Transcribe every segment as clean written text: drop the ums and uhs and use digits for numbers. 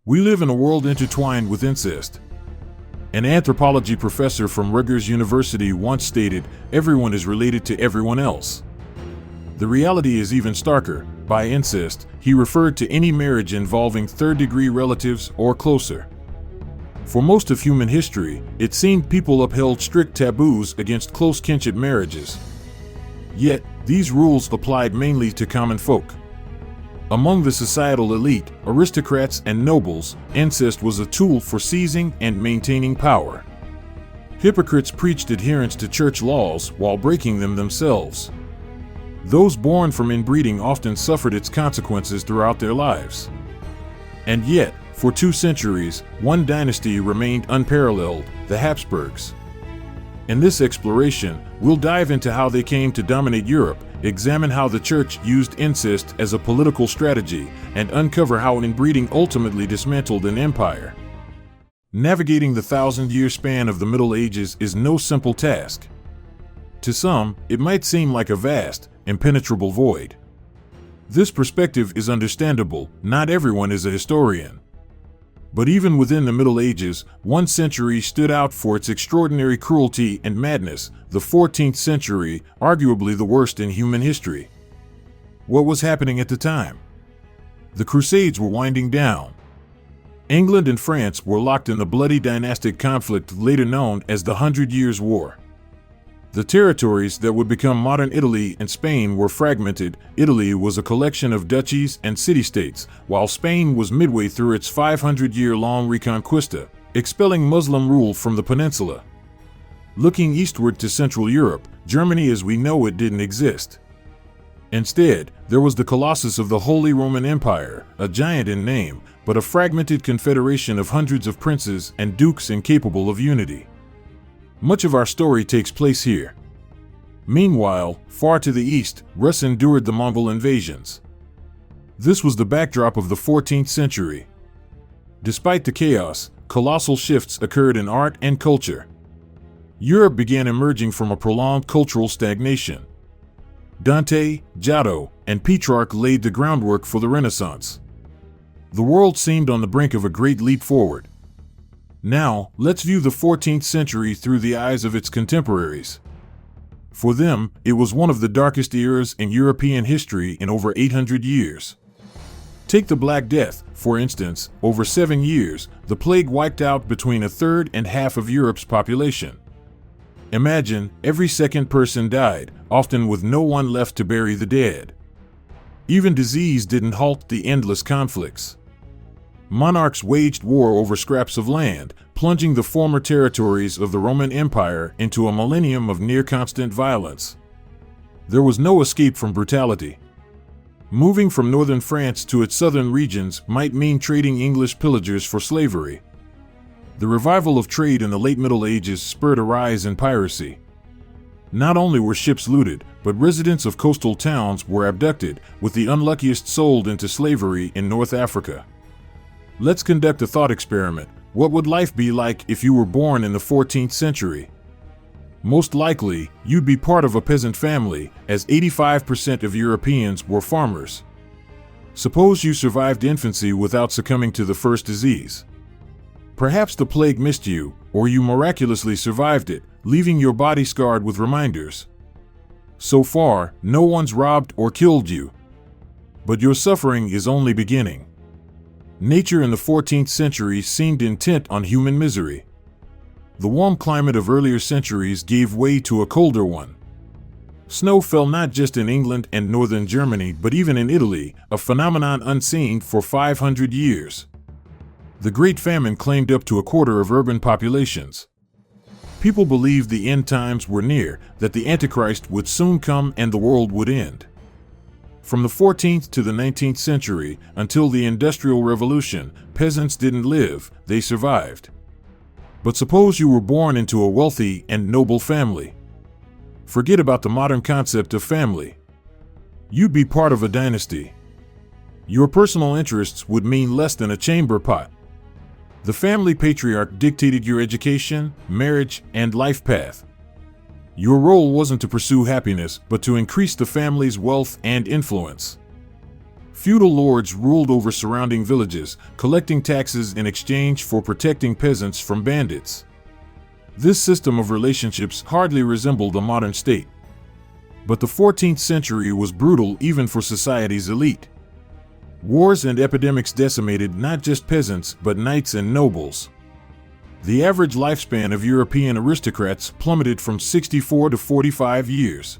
We live in a world intertwined with incest. An anthropology professor from Rutgers University once stated, "Everyone is related to everyone else." The reality is even starker. By incest, he referred to any marriage involving third-degree relatives or closer. For most of human history, it seemed people upheld strict taboos against close kinship marriages. Yet, these rules applied mainly to common folk. Among the societal elite, aristocrats and nobles, incest was a tool for seizing and maintaining power. Hypocrites preached adherence to church laws while breaking them themselves. Those born from inbreeding often suffered its consequences throughout their lives. And yet, for 2 centuries, one dynasty remained unparalleled, the Habsburgs. In this exploration, we'll dive into how they came to dominate Europe, examine how the church used incest as a political strategy, and uncover how inbreeding ultimately dismantled an empire. Navigating the 1,000-year span of the Middle Ages is no simple task. To some, it might seem like a vast, impenetrable void. This perspective is understandable. Not everyone is a historian. But even within the Middle Ages, one century stood out for its extraordinary cruelty and madness, the 14th century, arguably the worst in human history. What was happening at the time? The Crusades were winding down. England and France were locked in the bloody dynastic conflict later known as the 100 Years' War. The territories that would become modern Italy and Spain were fragmented. Italy was a collection of duchies and city-states, while Spain was midway through its 500-year-long Reconquista, expelling Muslim rule from the peninsula. Looking eastward to Central Europe, Germany as we know it didn't exist. Instead, there was the Colossus of the Holy Roman Empire, a giant in name, but a fragmented confederation of hundreds of princes and dukes incapable of unity. Much of our story takes place here. Meanwhile, far to the east, Rus endured the Mongol invasions. This was the backdrop of the 14th century. Despite the chaos, colossal shifts occurred in art and culture. Europe began emerging from a prolonged cultural stagnation. Dante, Giotto, and Petrarch laid the groundwork for the Renaissance. The world seemed on the brink of a great leap forward. Now, let's view the 14th century through the eyes of its contemporaries. For them, it was one of the darkest eras in European history in over 800 years. Take the Black Death, for instance. Over 7 years, the plague wiped out between a third and half of Europe's population. Imagine, every second person died, often with no one left to bury the dead. Even disease didn't halt the endless conflicts. Monarchs waged war over scraps of land, plunging the former territories of the Roman Empire into a millennium of near-constant violence. There was no escape from brutality. Moving from northern France to its southern regions might mean trading English pillagers for slavery. The revival of trade in the late Middle Ages spurred a rise in piracy. Not only were ships looted, but residents of coastal towns were abducted, with the unluckiest sold into slavery in North Africa. Let's conduct a thought experiment. What would life be like if you were born in the 14th century? Most likely, you'd be part of a peasant family, as 85% of Europeans were farmers. Suppose you survived infancy without succumbing to the first disease. Perhaps the plague missed you, or you miraculously survived it, leaving your body scarred with reminders. So far, no one's robbed or killed you. But your suffering is only beginning. Nature in the 14th century seemed intent on human misery. The warm climate of earlier centuries gave way to a colder one. Snow fell not just in England and northern Germany but even in Italy, a phenomenon unseen for 500 years. The Great Famine claimed up to a quarter of urban populations. People believed the end times were near, that the Antichrist would soon come and the world would end. From the 14th to the 19th century, until the Industrial Revolution, peasants didn't live, they survived. But suppose you were born into a wealthy and noble family. Forget about the modern concept of family. You'd be part of a dynasty. Your personal interests would mean less than a chamber pot. The family patriarch dictated your education, marriage, and life path. Your role wasn't to pursue happiness, but to increase the family's wealth and influence. Feudal lords ruled over surrounding villages, collecting taxes in exchange for protecting peasants from bandits. This system of relationships hardly resembled a modern state. But the 14th century was brutal even for society's elite. Wars and epidemics decimated not just peasants but knights and nobles. The average lifespan of European aristocrats plummeted from 64 to 45 years.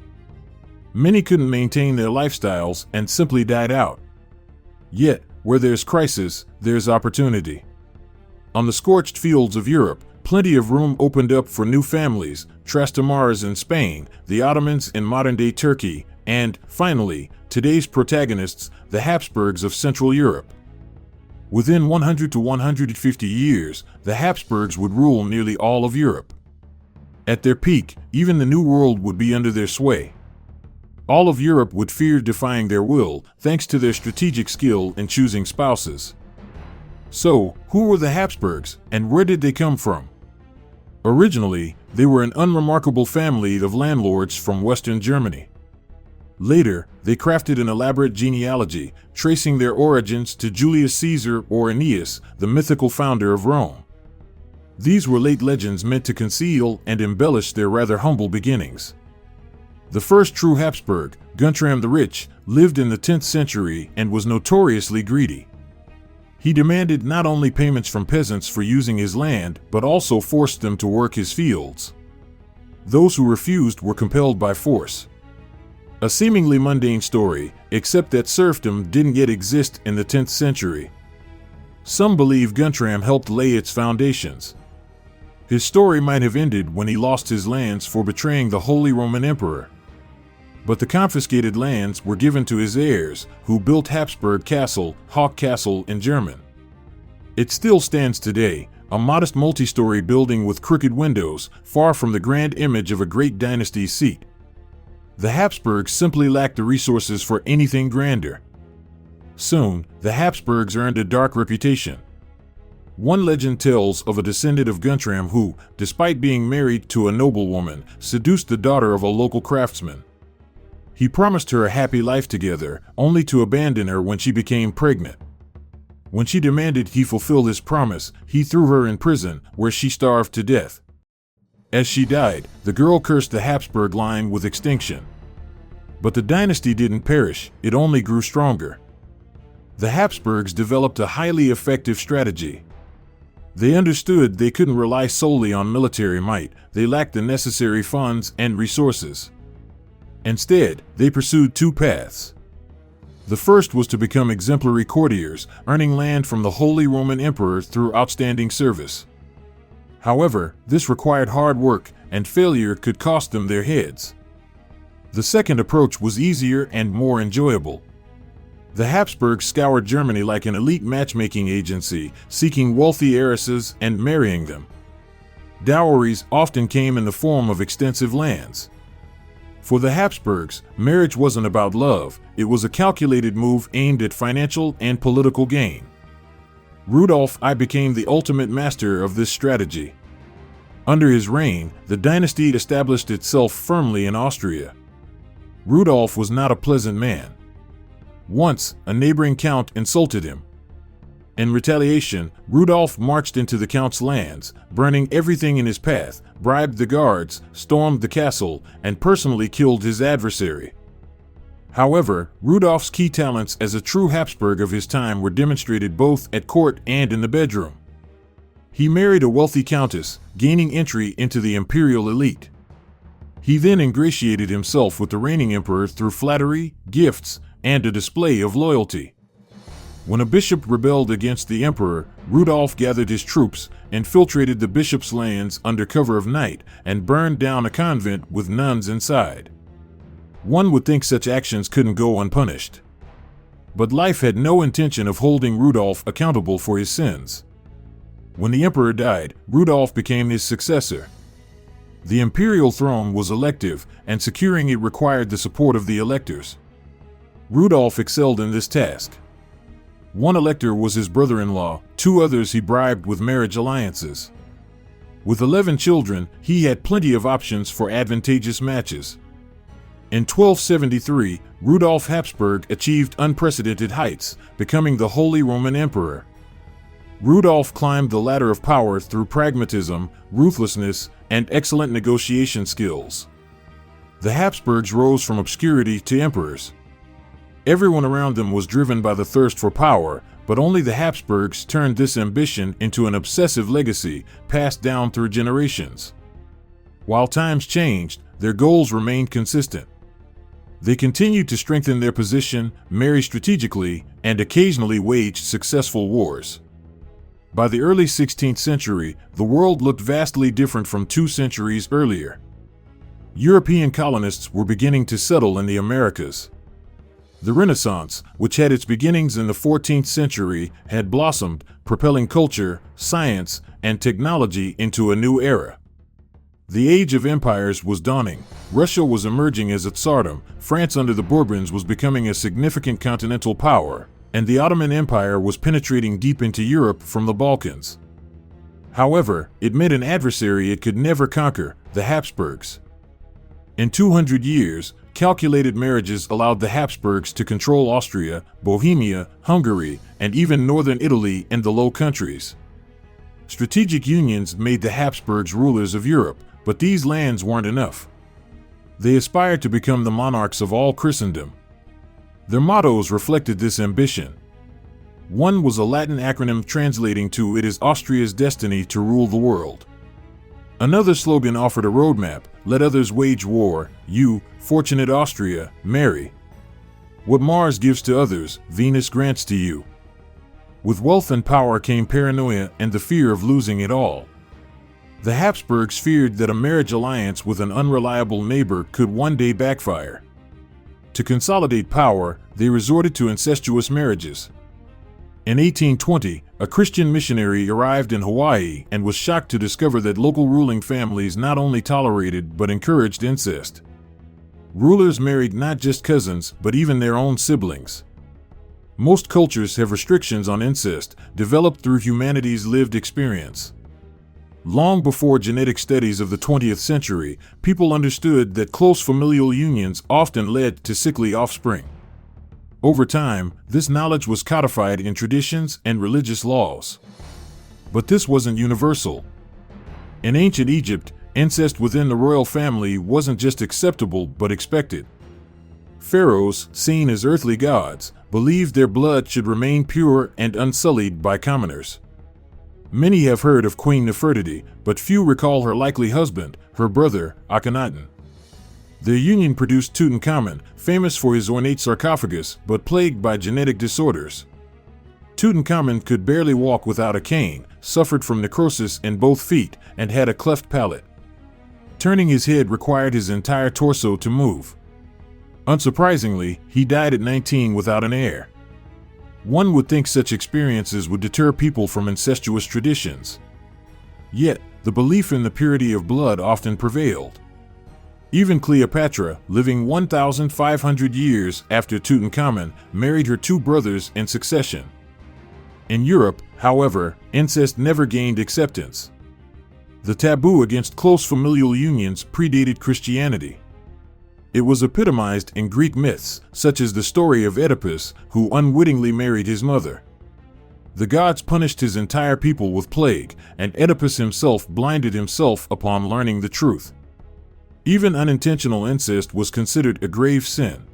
Many couldn't maintain their lifestyles and simply died out. Yet, where there's crisis, there's opportunity. On the scorched fields of Europe, plenty of room opened up for new families: Trastamars in Spain, the Ottomans in modern-day Turkey, and, finally, today's protagonists, the Habsburgs of Central Europe. Within 100 to 150 years, the Habsburgs would rule nearly all of Europe. At their peak, even the New World would be under their sway. All of Europe would fear defying their will, thanks to their strategic skill in choosing spouses. So, who were the Habsburgs, and where did they come from? Originally, they were an unremarkable family of landlords from Western Germany. Later, they crafted an elaborate genealogy, tracing their origins to Julius Caesar or Aeneas, the mythical founder of Rome. These were late legends meant to conceal and embellish their rather humble beginnings. The first true Habsburg, Guntram the Rich, lived in the 10th century and was notoriously greedy. He demanded not only payments from peasants for using his land, but also forced them to work his fields. Those who refused were compelled by force. A seemingly mundane story, except that serfdom didn't yet exist in the 10th century. Some believe Guntram helped lay its foundations. His story might have ended when he lost his lands for betraying the Holy Roman Emperor. But the confiscated lands were given to his heirs, who built Habsburg Castle, Hoch Castle in German. It still stands today, a modest multi-story building with crooked windows, far from the grand image of a great dynasty's seat. The Habsburgs simply lacked the resources for anything grander. Soon, the Habsburgs earned a dark reputation. One legend tells of a descendant of Guntram who, despite being married to a noblewoman, seduced the daughter of a local craftsman. He promised her a happy life together, only to abandon her when she became pregnant. When she demanded he fulfill his promise, he threw her in prison, where she starved to death. As she died, the girl cursed the Habsburg line with extinction. But the dynasty didn't perish, it only grew stronger. The Habsburgs developed a highly effective strategy. They understood they couldn't rely solely on military might, they lacked the necessary funds and resources. Instead, they pursued two paths. The first was to become exemplary courtiers, earning land from the Holy Roman Emperor through outstanding service. However, this required hard work, and failure could cost them their heads. The second approach was easier and more enjoyable. The Habsburgs scoured Germany like an elite matchmaking agency, seeking wealthy heiresses and marrying them. Dowries often came in the form of extensive lands. For the Habsburgs, marriage wasn't about love, it was a calculated move aimed at financial and political gain. Rudolf I became the ultimate master of this strategy. Under his reign, the dynasty established itself firmly in Austria. Rudolf was not a pleasant man. Once, a neighboring count insulted him. In retaliation, Rudolf marched into the count's lands, burning everything in his path, bribed the guards, stormed the castle, and personally killed his adversary. However, Rudolf's key talents as a true Habsburg of his time were demonstrated both at court and in the bedroom. He married a wealthy countess, gaining entry into the imperial elite. He then ingratiated himself with the reigning emperor through flattery, gifts, and a display of loyalty. When a bishop rebelled against the emperor, Rudolf gathered his troops, infiltrated the bishop's lands under cover of night, and burned down a convent with nuns inside. One would think such actions couldn't go unpunished. But life had no intention of holding Rudolf accountable for his sins. When the emperor died, Rudolf became his successor. The imperial throne was elective, and securing it required the support of the electors. Rudolf excelled in this task. One elector was his brother-in-law, two others he bribed with marriage alliances. With 11 children, he had plenty of options for advantageous matches. In 1273, Rudolf Habsburg achieved unprecedented heights, becoming the Holy Roman Emperor. Rudolf climbed the ladder of power through pragmatism, ruthlessness, and excellent negotiation skills. The Habsburgs rose from obscurity to emperors. Everyone around them was driven by the thirst for power, but only the Habsburgs turned this ambition into an obsessive legacy passed down through generations. While times changed, their goals remained consistent. They continued to strengthen their position, marry strategically, and occasionally waged successful wars. By the early 16th century, the world looked vastly different from 2 centuries earlier. European colonists were beginning to settle in the Americas. The Renaissance, which had its beginnings in the 14th century, had blossomed, propelling culture, science, and technology into a new era. The Age of Empires was dawning. Russia was emerging as a tsardom, France under the Bourbons was becoming a significant continental power, and the Ottoman Empire was penetrating deep into Europe from the Balkans. However, it met an adversary it could never conquer, the Habsburgs. In 200 years, calculated marriages allowed the Habsburgs to control Austria, Bohemia, Hungary, and even northern Italy and the Low Countries. Strategic unions made the Habsburgs rulers of Europe, but these lands weren't enough. They aspired to become the monarchs of all Christendom. Their mottos reflected this ambition. One was a Latin acronym translating to "It is Austria's destiny to rule the world." Another slogan offered a roadmap: "Let others wage war, you, fortunate Austria, marry. What Mars gives to others, Venus grants to you." With wealth and power came paranoia and the fear of losing it all. The Habsburgs feared that a marriage alliance with an unreliable neighbor could one day backfire. To consolidate power, they resorted to incestuous marriages. In 1820, a Christian missionary arrived in Hawaii and was shocked to discover that local ruling families not only tolerated but encouraged incest. Rulers married not just cousins, but even their own siblings. Most cultures have restrictions on incest, developed through humanity's lived experience. Long before genetic studies of the 20th century, people understood that close familial unions often led to sickly offspring. Over time, this knowledge was codified in traditions and religious laws. But this wasn't universal. In ancient Egypt, incest within the royal family wasn't just acceptable but expected. Pharaohs, seen as earthly gods, believed their blood should remain pure and unsullied by commoners. Many have heard of Queen Nefertiti, but few recall her likely husband, her brother, Akhenaten. Their union produced Tutankhamun, famous for his ornate sarcophagus but plagued by genetic disorders. Tutankhamun could barely walk without a cane, suffered from necrosis in both feet, and had a cleft palate. Turning his head required his entire torso to move. Unsurprisingly, he died at 19 without an heir. One would think such experiences would deter people from incestuous traditions. Yet, the belief in the purity of blood often prevailed. Even Cleopatra, living 1,500 years after Tutankhamun, married her 2 brothers in succession. In Europe, however, incest never gained acceptance. The taboo against close familial unions predated Christianity. It was epitomized in Greek myths, such as the story of Oedipus, who unwittingly married his mother. The gods punished his entire people with plague, and Oedipus himself blinded himself upon learning the truth. Even unintentional incest was considered a grave sin.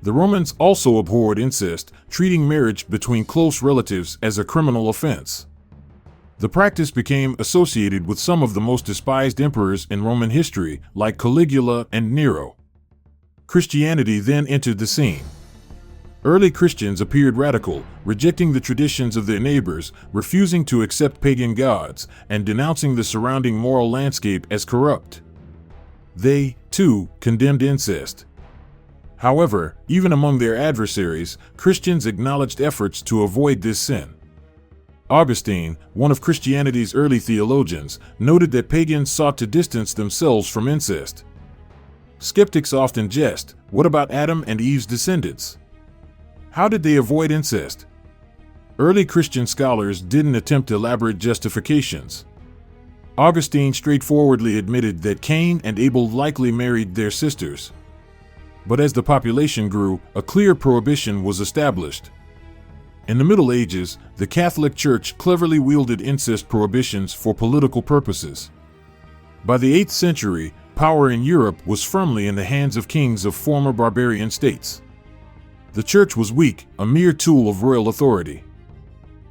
The Romans also abhorred incest, treating marriage between close relatives as a criminal offense. The practice became associated with some of the most despised emperors in Roman history, like Caligula and Nero. Christianity then entered the scene. Early Christians appeared radical, rejecting the traditions of their neighbors, refusing to accept pagan gods, and denouncing the surrounding moral landscape as corrupt. They, too, condemned incest. However, even among their adversaries, Christians acknowledged efforts to avoid this sin. Augustine, one of Christianity's early theologians, noted that pagans sought to distance themselves from incest. Skeptics often jest, what about Adam and Eve's descendants? How did they avoid incest? Early Christian scholars didn't attempt elaborate justifications. Augustine straightforwardly admitted that Cain and Abel likely married their sisters. But as the population grew, a clear prohibition was established. In the Middle Ages, the Catholic Church cleverly wielded incest prohibitions for political purposes. By the 8th century, power in Europe was firmly in the hands of kings of former barbarian states. The Church was weak, a mere tool of royal authority.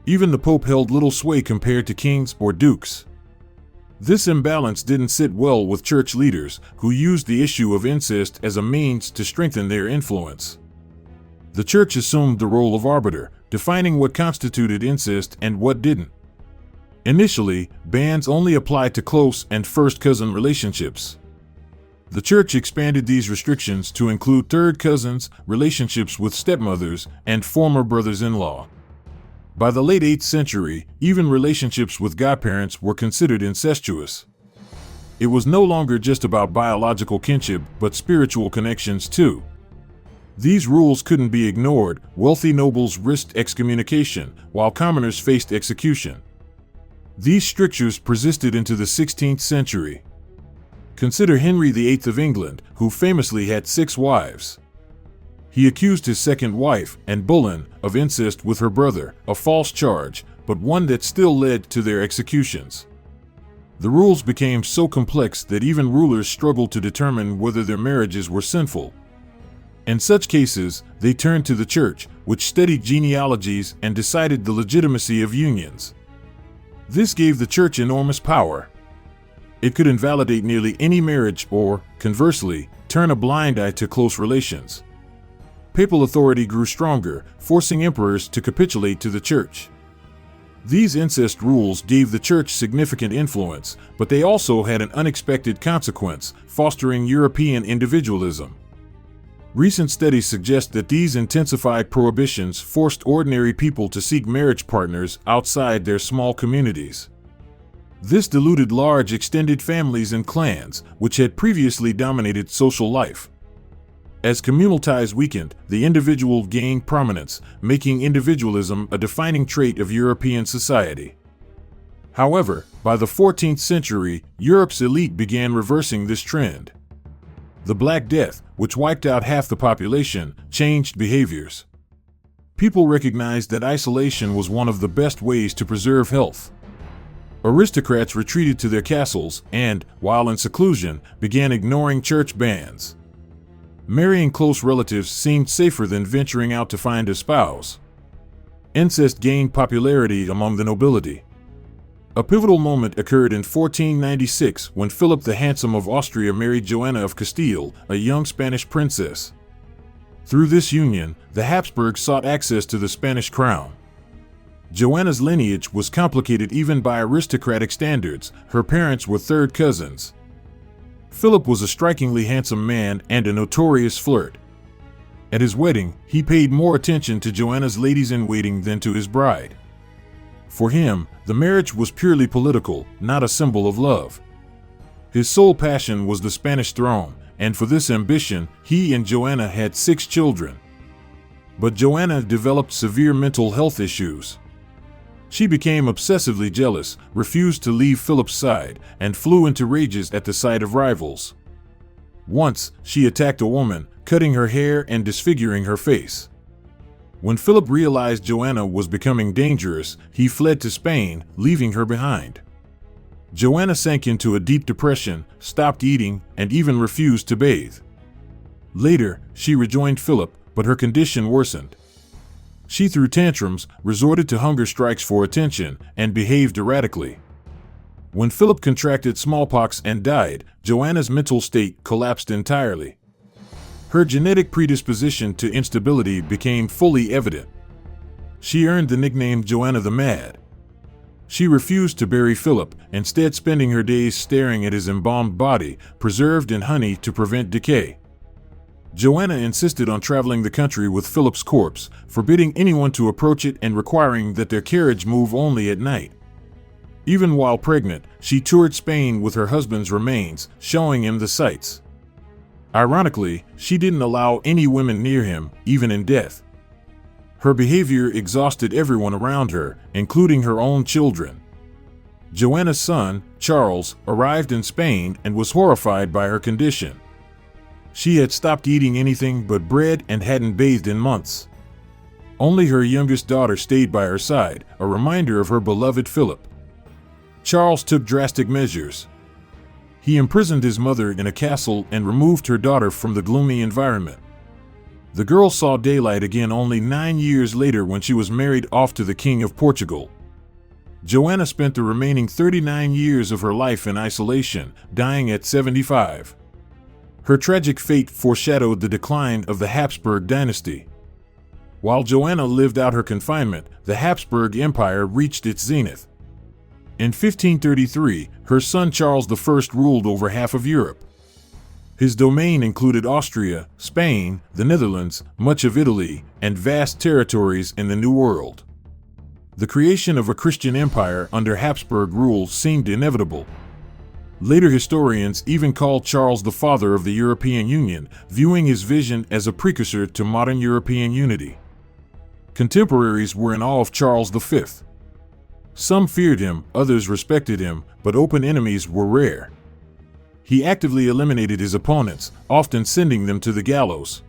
Even the Pope held little sway compared to kings or dukes. This imbalance didn't sit well with church leaders, who used the issue of incest as a means to strengthen their influence. The Church assumed the role of arbiter, defining what constituted incest and what didn't. Initially, bans only applied to close and first-cousin relationships. The Church expanded these restrictions to include third cousins, relationships with stepmothers, and former brothers-in-law. By the late 8th century, even relationships with godparents were considered incestuous. It was no longer just about biological kinship, but spiritual connections too. These rules couldn't be ignored. Wealthy nobles risked excommunication, while commoners faced execution. These strictures persisted into the 16th century. Consider Henry VIII of England, who famously had 6 wives. He accused his second wife, Anne Boleyn, of incest with her brother, a false charge, but one that still led to their executions. The rules became so complex that even rulers struggled to determine whether their marriages were sinful. In such cases, they turned to the Church, which studied genealogies and decided the legitimacy of unions. This gave the Church enormous power. It could invalidate nearly any marriage or, conversely, turn a blind eye to close relations. Papal authority grew stronger, forcing emperors to capitulate to the Church. These incest rules gave the Church significant influence, but they also had an unexpected consequence, fostering European individualism. Recent studies suggest that these intensified prohibitions forced ordinary people to seek marriage partners outside their small communities. This diluted large extended families and clans, which had previously dominated social life. As communal ties weakened, the individual gained prominence, making individualism a defining trait of European society. However, by the 14th century, Europe's elite began reversing this trend. The Black Death, which wiped out half the population, changed behaviors. People recognized that isolation was one of the best ways to preserve health. Aristocrats retreated to their castles and, while in seclusion, began ignoring church bans. Marrying close relatives seemed safer than venturing out to find a spouse. Incest gained popularity among the nobility. A pivotal moment occurred in 1496 when Philip the Handsome of Austria married Joanna of Castile, a young Spanish princess. Through this union, the Habsburgs sought access to the Spanish crown. Joanna's lineage was complicated even by aristocratic standards. Her parents were third cousins. Philip was a strikingly handsome man and a notorious flirt. At his wedding, he paid more attention to Joanna's ladies-in-waiting than to his bride. For him, the marriage was purely political, not a symbol of love. His sole passion was the Spanish throne, and for this ambition, he and Joanna had 6 children. But Joanna developed severe mental health issues. She became obsessively jealous, refused to leave Philip's side, and flew into rages at the sight of rivals. Once, she attacked a woman, cutting her hair and disfiguring her face. When Philip realized Joanna was becoming dangerous, he fled to Spain, leaving her behind. Joanna sank into a deep depression, stopped eating, and even refused to bathe. Later, she rejoined Philip, but her condition worsened. She threw tantrums, resorted to hunger strikes for attention, and behaved erratically. When Philip contracted smallpox and died, Joanna's mental state collapsed entirely. Her genetic predisposition to instability became fully evident. She earned the nickname Joanna the Mad. She refused to bury Philip, instead spending her days staring at his embalmed body, preserved in honey to prevent decay. Joanna insisted on traveling the country with Philip's corpse, forbidding anyone to approach it and requiring that their carriage move only at night. Even while pregnant, she toured Spain with her husband's remains, showing him the sights. Ironically, she didn't allow any women near him, even in death. Her behavior exhausted everyone around her, including her own children. Joanna's son, Charles, arrived in Spain and was horrified by her condition. She had stopped eating anything but bread and hadn't bathed in months. Only her youngest daughter stayed by her side, a reminder of her beloved Philip. Charles took drastic measures. He imprisoned his mother in a castle and removed her daughter from the gloomy environment. The girl saw daylight again only 9 years later when she was married off to the King of Portugal. Joanna spent the remaining 39 years of her life in isolation, dying at 75. Her tragic fate foreshadowed the decline of the Habsburg dynasty. While Joanna lived out her confinement, the Habsburg Empire reached its zenith. In 1533, her son Charles I ruled over half of Europe. His domain included Austria, Spain, the Netherlands, much of Italy, and vast territories in the New World. The creation of a Christian empire under Habsburg rule seemed inevitable. Later historians even called Charles the father of the European Union, viewing his vision as a precursor to modern European unity. Contemporaries were in awe of Charles V. Some feared him, others respected him, but open enemies were rare. He actively eliminated his opponents, often sending them to the gallows.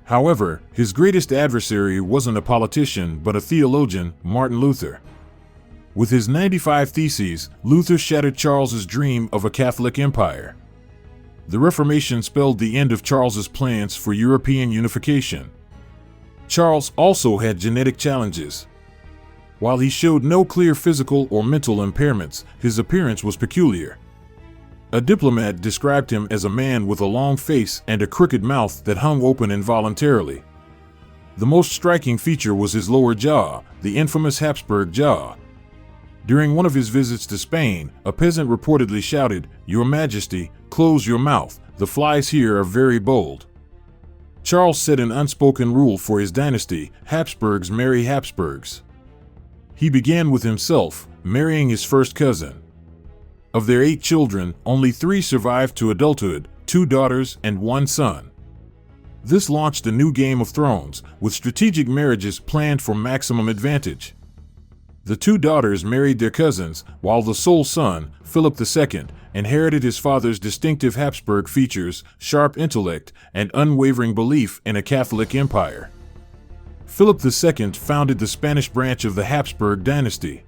However, his greatest adversary wasn't a politician but a theologian, Martin Luther. With his 95 Theses, Luther shattered Charles's dream of a Catholic empire. The Reformation spelled the end of Charles's plans for European unification. Charles also had genetic challenges. While he showed no clear physical or mental impairments, his appearance was peculiar. A diplomat described him as a man with a long face and a crooked mouth that hung open involuntarily. The most striking feature was his lower jaw, the infamous Habsburg jaw. During one of his visits to Spain, a peasant reportedly shouted, "Your Majesty, close your mouth, the flies here are very bold." Charles set an unspoken rule for his dynasty: Habsburgs marry Habsburgs. He began with himself, marrying his first cousin. Of their 8 children, only 3 survived to adulthood, 2 daughters and 1 son. This launched a new Game of Thrones, with strategic marriages planned for maximum advantage. The 2 daughters married their cousins, while the sole son, Philip II, inherited his father's distinctive Habsburg features, sharp intellect, and unwavering belief in a Catholic empire. Philip II founded the Spanish branch of the Habsburg dynasty.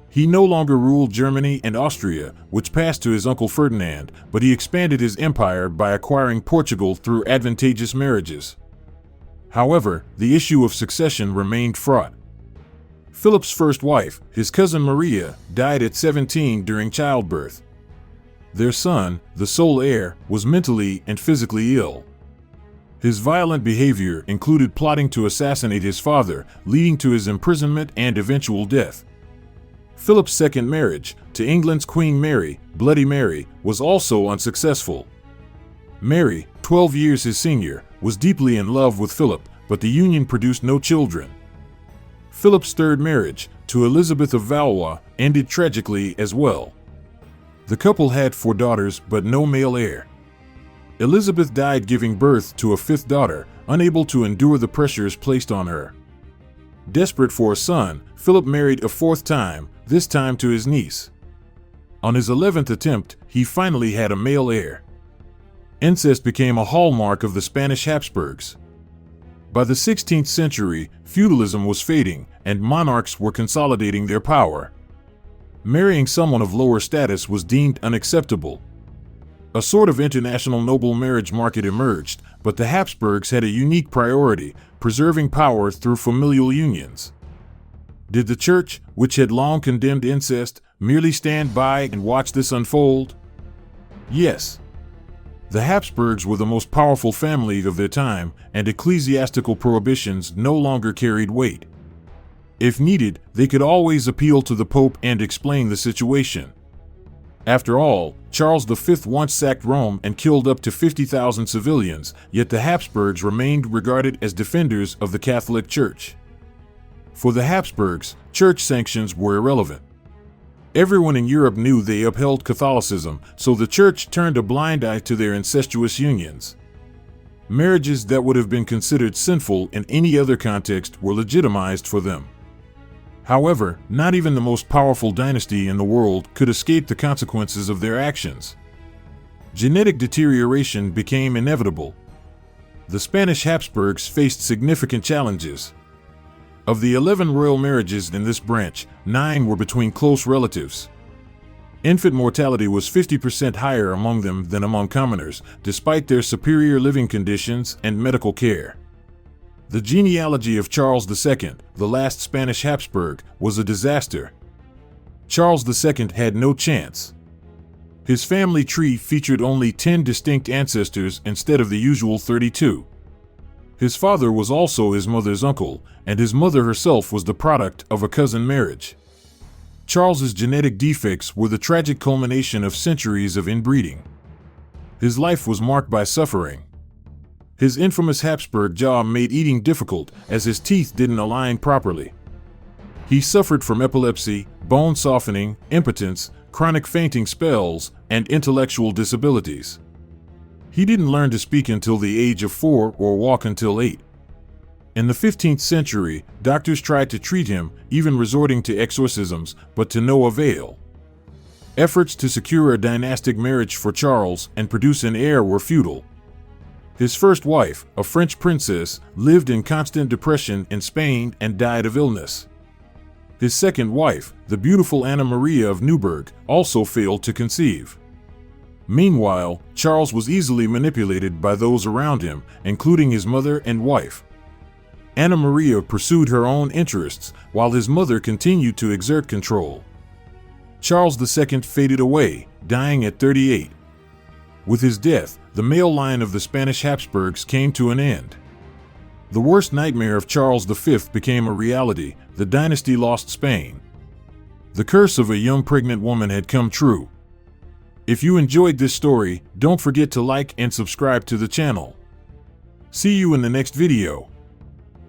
He no longer ruled Germany and Austria, which passed to his uncle Ferdinand, but he expanded his empire by acquiring Portugal through advantageous marriages. However, the issue of succession remained fraught. Philip's first wife, his cousin Maria, died at 17 during childbirth. Their son, the sole heir, was mentally and physically ill. His violent behavior included plotting to assassinate his father, leading to his imprisonment and eventual death. Philip's second marriage, to England's Queen Mary, Bloody Mary, was also unsuccessful. Mary, 12 years his senior, was deeply in love with Philip, but the union produced no children. Philip's third marriage, to Elizabeth of Valois, ended tragically as well. The couple had 4 daughters but no male heir. Elizabeth died giving birth to a 5th daughter, unable to endure the pressures placed on her. Desperate for a son, Philip married a 4th time, this time to his niece. On his 11th attempt, he finally had a male heir. Incest became a hallmark of the Spanish Habsburgs. By the 16th century, feudalism was fading, and monarchs were consolidating their power. Marrying someone of lower status was deemed unacceptable. A sort of international noble marriage market emerged, but the Habsburgs had a unique priority: preserving power through familial unions. Did the Church, which had long condemned incest, merely stand by and watch this unfold? Yes. The Habsburgs were the most powerful family of their time, and ecclesiastical prohibitions no longer carried weight. If needed, they could always appeal to the Pope and explain the situation. After all, Charles V once sacked Rome and killed up to 50,000 civilians, yet the Habsburgs remained regarded as defenders of the Catholic Church. For the Habsburgs, church sanctions were irrelevant. Everyone in Europe knew they upheld Catholicism, so the Church turned a blind eye to their incestuous unions. Marriages that would have been considered sinful in any other context were legitimized for them. However, not even the most powerful dynasty in the world could escape the consequences of their actions. Genetic deterioration became inevitable. The Spanish Habsburgs faced significant challenges. Of the 11 royal marriages in this branch, 9 were between close relatives. Infant mortality was 50% higher among them than among commoners, despite their superior living conditions and medical care. The genealogy of Charles II, the last Spanish Habsburg, was a disaster. Charles II had no chance. His family tree featured only 10 distinct ancestors instead of the usual 32. His father was also his mother's uncle, and his mother herself was the product of a cousin marriage. Charles's genetic defects were the tragic culmination of centuries of inbreeding. His life was marked by suffering. His infamous Habsburg jaw made eating difficult as his teeth didn't align properly. He suffered from epilepsy, bone softening, impotence, chronic fainting spells, and intellectual disabilities. He didn't learn to speak until the age of 4 or walk until 8. In the 15th century, doctors tried to treat him, even resorting to exorcisms, but to no avail. Efforts to secure a dynastic marriage for Charles and produce an heir were futile. His first wife, a French princess, lived in constant depression in Spain and died of illness. His second wife, the beautiful Anna Maria of Neuburg, also failed to conceive. Meanwhile, Charles was easily manipulated by those around him, including his mother and wife. Anna Maria pursued her own interests, while his mother continued to exert control. Charles II faded away, dying at 38. With his death, the male line of the Spanish Habsburgs came to an end. The worst nightmare of Charles V became a reality. The dynasty lost Spain. The curse of a young pregnant woman had come true. If you enjoyed this story, don't forget to like and subscribe to the channel. See you in the next video.